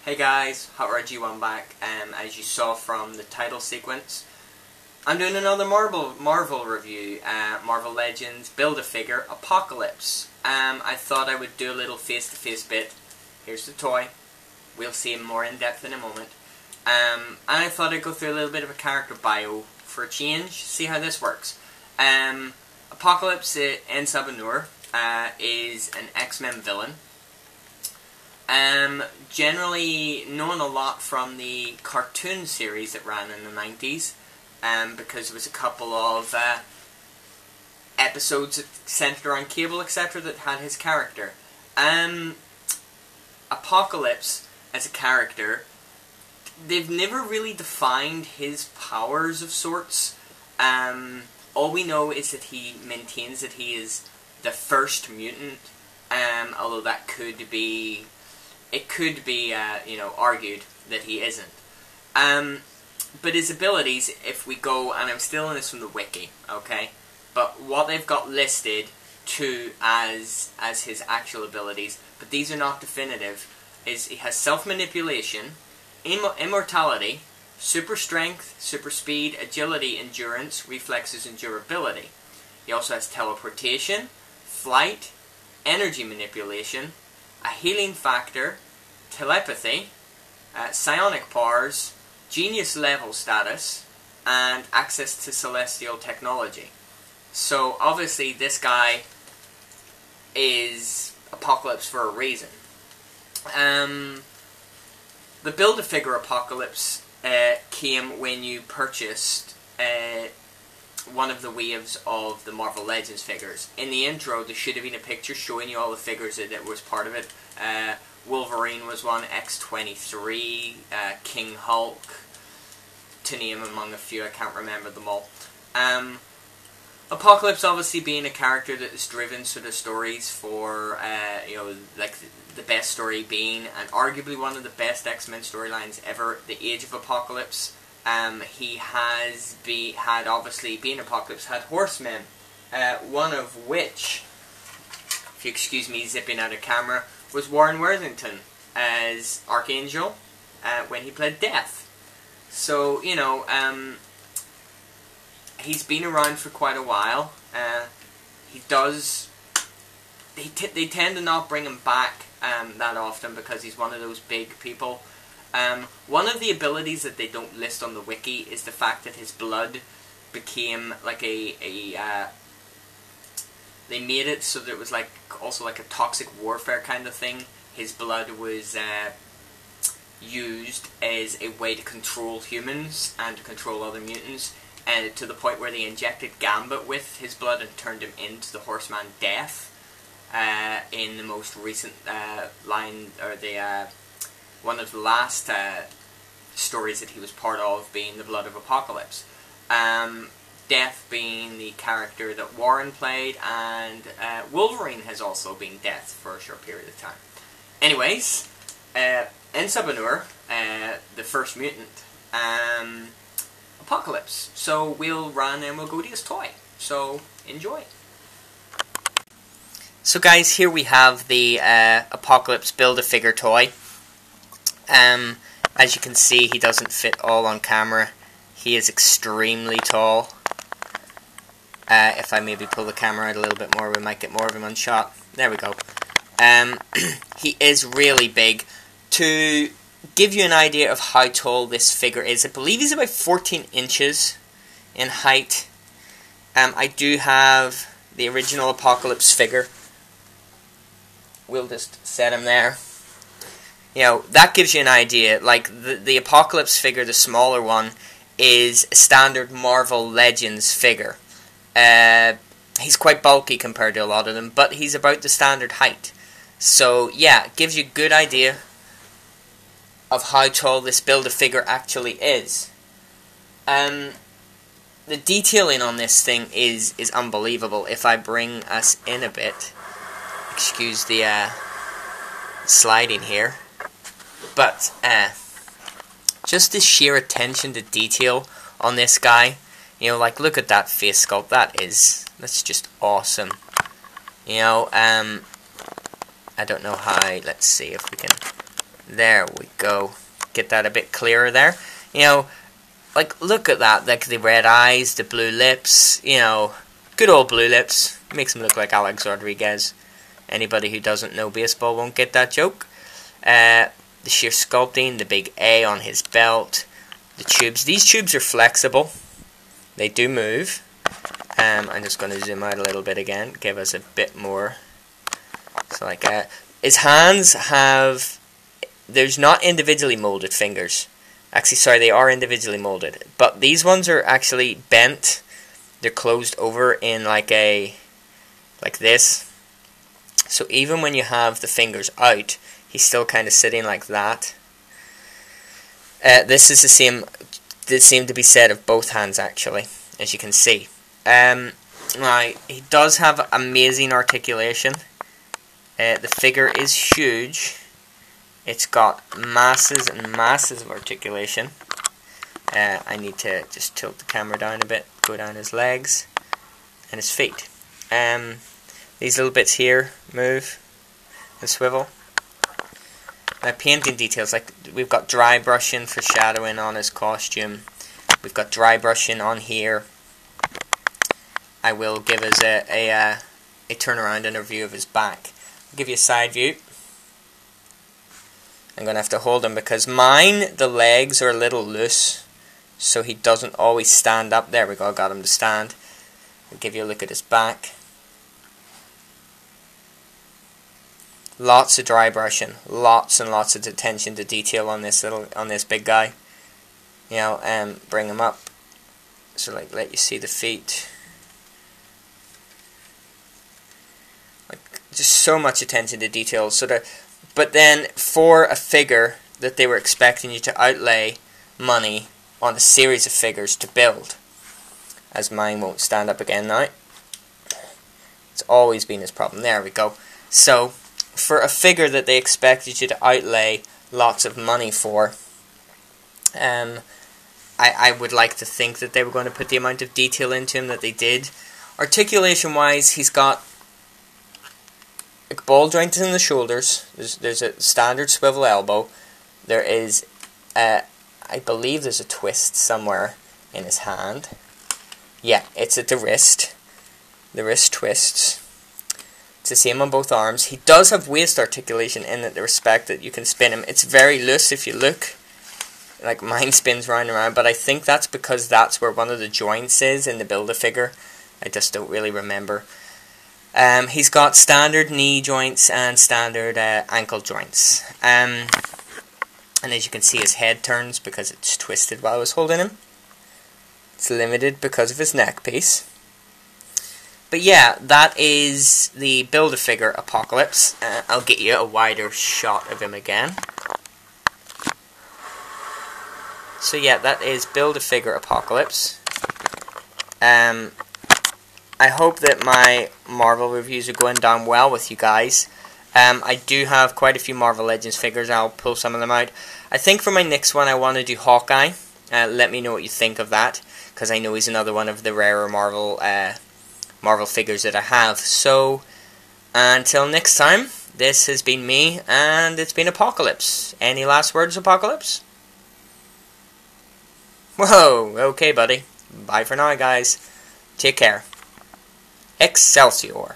Hey guys, HotRG1 back. As you saw from the title sequence, I'm doing another Marvel review. Marvel Legends, Build-A-Figure, Apocalypse. I thought I would do a little face-to-face bit. Here's the toy. We'll see him more in depth in a moment. And I thought I'd go through a little bit of a character bio for a change, see how this works. Apocalypse in Sabanur is an X-Men villain. Generally known a lot from the cartoon series that ran in the 90s, because there was a couple of episodes centered around Cable, etc., that had his character. Apocalypse, as a character, they've never really defined his powers of sorts. All we know is that he maintains that he is the first mutant, although that could be... It could be, argued that he isn't. But his abilities, if we go, and I'm stealing this from the wiki, okay? But what they've got listed as his actual abilities, but these are not definitive, is he has self-manipulation, immortality, super strength, super speed, agility, endurance, reflexes, and durability. He also has teleportation, flight, energy manipulation, a healing factor, telepathy, psionic powers, genius level status, and access to celestial technology. So obviously this guy is Apocalypse for a reason. The Build-A-Figure Apocalypse came when you purchased one of the waves of the Marvel Legends figures. In the intro, there should have been a picture showing you all the figures that was part of it. Wolverine was one, X-23, King Hulk, to name among a few. I can't remember them all. Apocalypse obviously being a character that is driven sort of stories for, like the best story being, and arguably one of the best X-Men storylines ever, The Age of Apocalypse. He had obviously, being Apocalypse, had horsemen, one of which, if you excuse me zipping out of camera, was Warren Worthington as Archangel when he played Death. So, he's been around for quite a while. They tend to not bring him back that often because he's one of those big people. One of the abilities that they don't list on the wiki is the fact that his blood became like they made it so that it was also like a toxic warfare kind of thing. His blood was used as a way to control humans and to control other mutants, and to the point where they injected Gambit with his blood and turned him into the Horseman Death in the most recent one of the last stories that he was part of, being the Blood of Apocalypse. Death being the character that Warren played, and Wolverine has also been Death for a short period of time. Anyways, in Sabanur, the first mutant, Apocalypse. So we'll run and we'll go to his toy. So enjoy. So guys, here we have the Apocalypse Build-A-Figure toy. As you can see, he doesn't fit all on camera. He is extremely tall. If I maybe pull the camera out a little bit more, we might get more of him on shot. There we go. He is really big. To give you an idea of how tall this figure is, I believe he's about 14 inches in height. I do have the original Apocalypse figure. We'll just set him there. That gives you an idea. Like, the Apocalypse figure, the smaller one, is a standard Marvel Legends figure. He's quite bulky compared to a lot of them, but he's about the standard height. So, yeah, it gives you a good idea of how tall this Build-A-Figure actually is. The detailing on this thing is unbelievable. If I bring us in a bit, excuse the sliding here, but just the sheer attention to detail on this guy, look at that face sculpt. That's just awesome. I don't know how. Let's see if we can There we go. Get that a bit clearer there. You know, like, look at that. Like, the red eyes, the blue lips. You know, good old blue lips. Makes him look like Alex Rodriguez. Anybody who doesn't know baseball won't get that joke. The sheer sculpting, the big A on his belt, the tubes. These tubes are flexible. They do move. I'm just going to zoom out a little bit again, give us a bit more. So like, his hands have, there's not individually molded fingers. Actually, sorry, they are individually molded. But these ones are actually bent. They're closed over in like this. So even when you have the fingers out, he's still kind of sitting like that. This is the same to be said of both hands, actually, as you can see. Now, he does have amazing articulation. The figure is huge. It's got masses and masses of articulation. I need to just tilt the camera down a bit, go down his legs and his feet. These little bits here move and swivel. Now, painting details, like we've got dry brushing for shadowing on his costume. We've got dry brushing on here. I will give us a turnaround and a view of his back. I'll give you a side view. I'm going to have to hold him because mine, the legs are a little loose, so he doesn't always stand up. There we go, I got him to stand. I'll give you a look at his back. Lots of dry brushing, lots and lots of attention to detail on this big guy. You know, bring him up. So like, let you see the feet. Like, just so much attention to detail. But then for a figure that they were expecting you to outlay money on a series of figures to build, as mine won't stand up again now. It's always been his problem. There we go. So for a figure that they expected you to outlay lots of money for, I would like to think that they were going to put the amount of detail into him that they did. Articulation wise, he's got like ball joints in the shoulders. There's a standard swivel elbow. There is I believe there's a twist somewhere in his hand. Yeah, it's at the wrist. The wrist twists. It's the same on both arms. He does have waist articulation in the respect that you can spin him. It's very loose if you look. Like mine spins round and round, but I think that's because that's where one of the joints is in the Build-A-Figure. I just don't really remember. He's got standard knee joints and standard ankle joints. And as you can see, his head turns because it's twisted while I was holding him. It's limited because of his neck piece. But yeah, that is the Build-A-Figure Apocalypse. I'll get you a wider shot of him again. So yeah, that is Build-A-Figure Apocalypse. I hope that my Marvel reviews are going down well with you guys. I do have quite a few Marvel Legends figures. I'll pull some of them out. I think for my next one I want to do Hawkeye. Let me know what you think of that, because I know he's another one of the rarer Marvel figures that I have. So until next time, this has been me, and it's been Apocalypse. Any last words, Apocalypse? Whoa, okay buddy. Bye for now, guys. Take care. Excelsior.